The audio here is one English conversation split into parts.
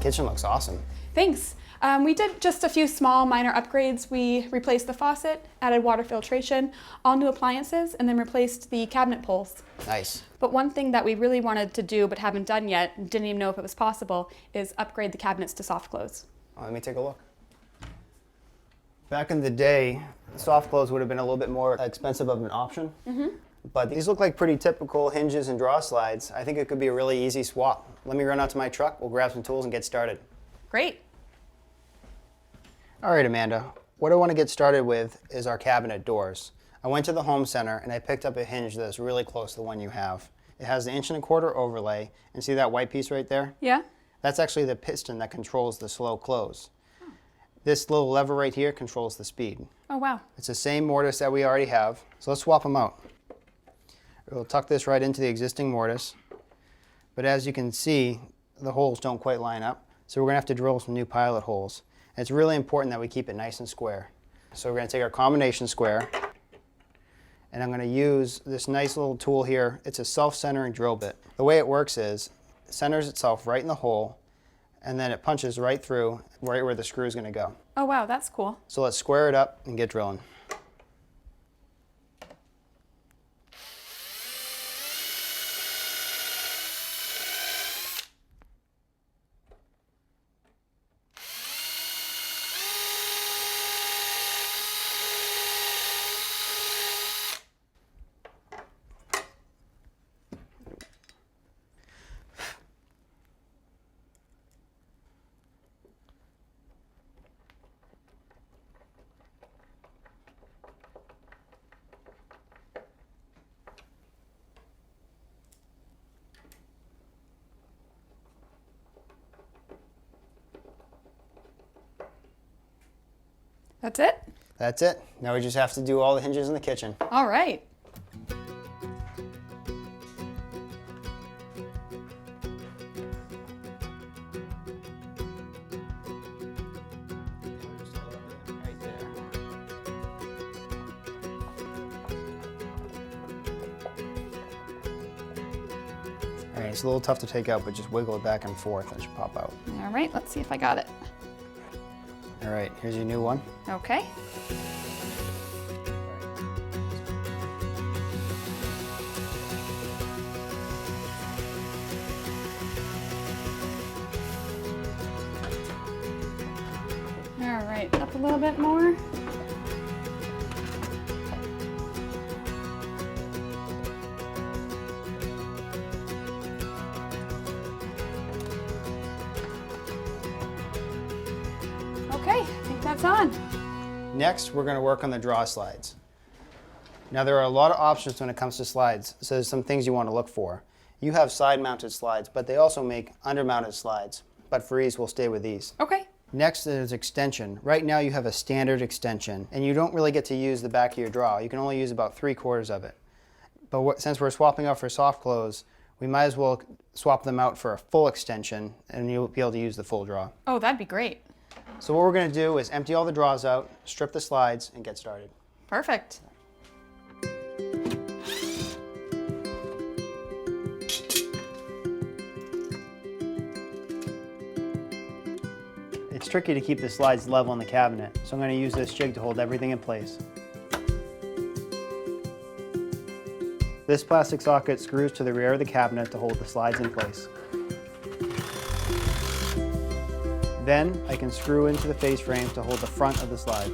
Kitchen looks awesome. Thanks. We did just a few small minor upgrades. We replaced the faucet, added water filtration, all new appliances, and then replaced the cabinet pulls. Nice. But one thing that we really wanted to do but haven't done yet, and didn't even know if it was possible, is upgrade the cabinets to soft close. Oh, let me take a look. Back in the day, soft close would have been a little bit more expensive of an option. But these look like pretty typical hinges and draw slides. I think it could be a really easy swap. Let me run out to my truck, we'll grab some tools and get started. Great. All right, Amanda, what I want to get started with is our cabinet doors. I went to the home center and I picked up a hinge that's really close to the one you have. It has the 1.25 inch overlay, and see that white piece right there? Yeah? That's actually the piston that controls the slow close. This little lever right here controls the speed. Oh, wow. It's the same mortise that we already have, so let's swap them out. We'll tuck this right into the existing mortise, but as you can see, the holes don't quite line up, so we're going to have to drill some new pilot holes. And it's really important that we keep it nice and square. So we're going to take our combination square, and I'm going to use this nice little tool here. It's a self-centering drill bit. The way it works is, it centers itself right in the hole, and then it punches right through right where the screw is going to go. Oh, wow, that's cool. So let's square it up and get drilling. That's it? That's it. Now we just have to do all the hinges in the kitchen. All right. Right there. All right, it's a little tough to take out, but just wiggle it back and forth and it should pop out. All right, let's see if I got it. All right, here's your new one. Okay. All right, up a little bit more. Okay, I think that's on. Next, we're going to work on the draw slides. Now, there are a lot of options when it comes to slides, so there's some things you want to look for. You have side-mounted slides, but they also make under-mounted slides. But for ease, we'll stay with these. Okay. Next is extension. Right now, you have a standard extension, and you don't really get to use the back of your draw. You can only use about 3/4 of it. But since we're swapping out for soft close, we might as well swap them out for a full extension, and you'll be able to use the full draw. Oh, that'd be great. So what we're going to do is empty all the draws out, strip the slides, and get started. Perfect. It's tricky to keep the slides level in the cabinet, so I'm going to use this jig to hold everything in place. This plastic socket screws to the rear of the cabinet to hold the slides in place. Then I can screw into the face frame to hold the front of the slide.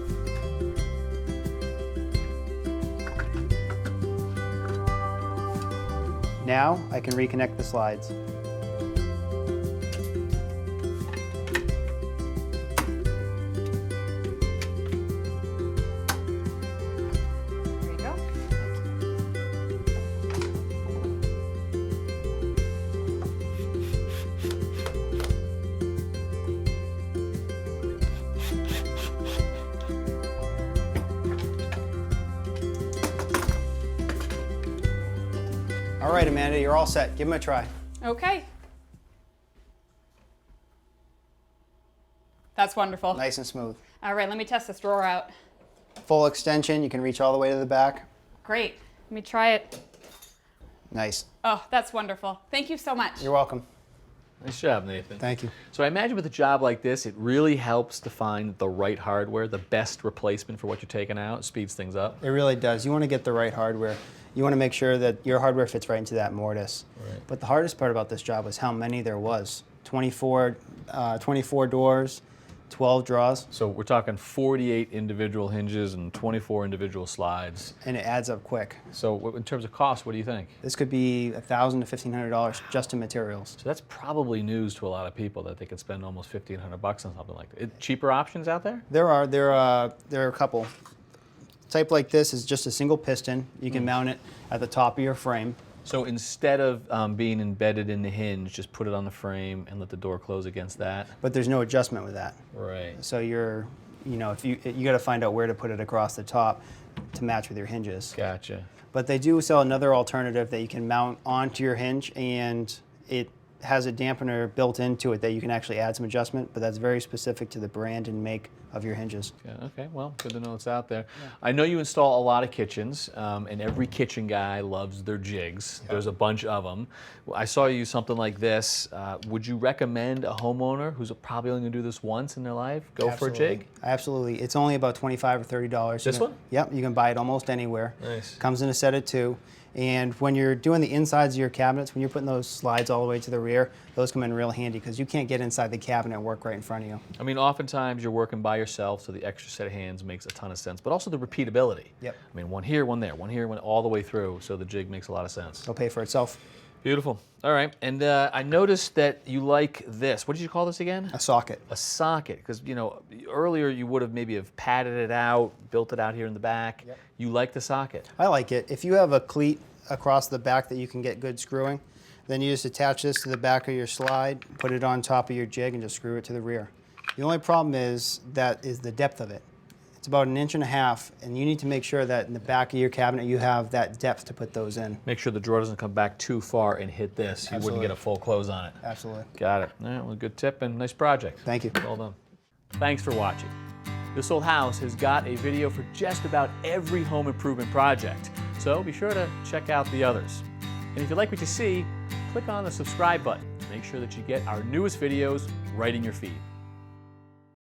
Now I can reconnect the slides. There you go. All right, Amanda, you're all set. Give them a try. Okay. That's wonderful. Nice and smooth. All right, let me test this drawer out. Full extension, you can reach all the way to the back. Great. Let me try it. Nice. Oh, that's wonderful. Thank you so much. You're welcome. Nice job, Nathan. Thank you. So I imagine with a job like this, it really helps to find the right hardware, the best replacement for what you're taking out. It speeds things up. It really does. You want to get the right hardware. You want to make sure that your hardware fits right into that mortise. Right. But the hardest part about this job was how many there was. 24 doors, 12 draws, So we're talking 48 individual hinges and 24 individual slides. and it adds up quick. So in terms of cost, what do you think? This could be $1,000 to $1,500 just in materials. So that's probably news to a lot of people that they could spend almost $1,500 on something like that. Cheaper options out there? There are a couple. Type like this is just a single piston. You can mount it at the top of your frame. So instead of being embedded in the hinge, just put it on the frame and let the door close against that? But there's no adjustment with that. Right. So if you got to find out where to put it across the top to match with your hinges. Gotcha. But they do sell another alternative that you can mount onto your hinge, and it has a dampener built into it that you can actually add some adjustment, but that's very specific to the brand and make of your hinges. Yeah, okay, well, good to know it's out there. Yeah. I know you install a lot of kitchens, and every kitchen guy loves their jigs. Yep. There's a bunch of them. I saw you use something like this. Would you recommend a homeowner who's probably only going to do this once in their life go Absolutely. for a jig? Absolutely. It's only about $25 or $30. This one? Yep, you can buy it almost anywhere. Nice. Comes in a set of 2. And when you're doing the insides of your cabinets, when you're putting those slides all the way to the rear, those come in real handy because you can't get inside the cabinet and work right in front of you. I mean, oftentimes you're working by yourself, so the extra set of hands makes a ton of sense, but also the repeatability. Yep. I mean, one here, one there, one here, one all the way through, so the jig makes a lot of sense. It'll pay for itself. Beautiful. All right, and I noticed that you like this. What did you call this again? A socket. A socket, because earlier you would have maybe padded it out, built it out here in the back. Yep. You like the socket. I like it. If you have a cleat across the back that you can get good screwing, then you just attach this to the back of your slide, put it on top of your jig, and just screw it to the rear. The only problem is the depth of it. It's about 1.5 inches, and you need to make sure that in the back of your cabinet you have that depth to put those in. Make sure the drawer doesn't come back too far and hit this. You wouldn't get a full close on it. Absolutely. Got it. All right, well, good tip and nice project. Thank you. Well done. Thanks for watching. This Old House has got a video for just about every home improvement project, so be sure to check out the others. And if you like what you see, click on the subscribe button to make sure that you get our newest videos right in your feed.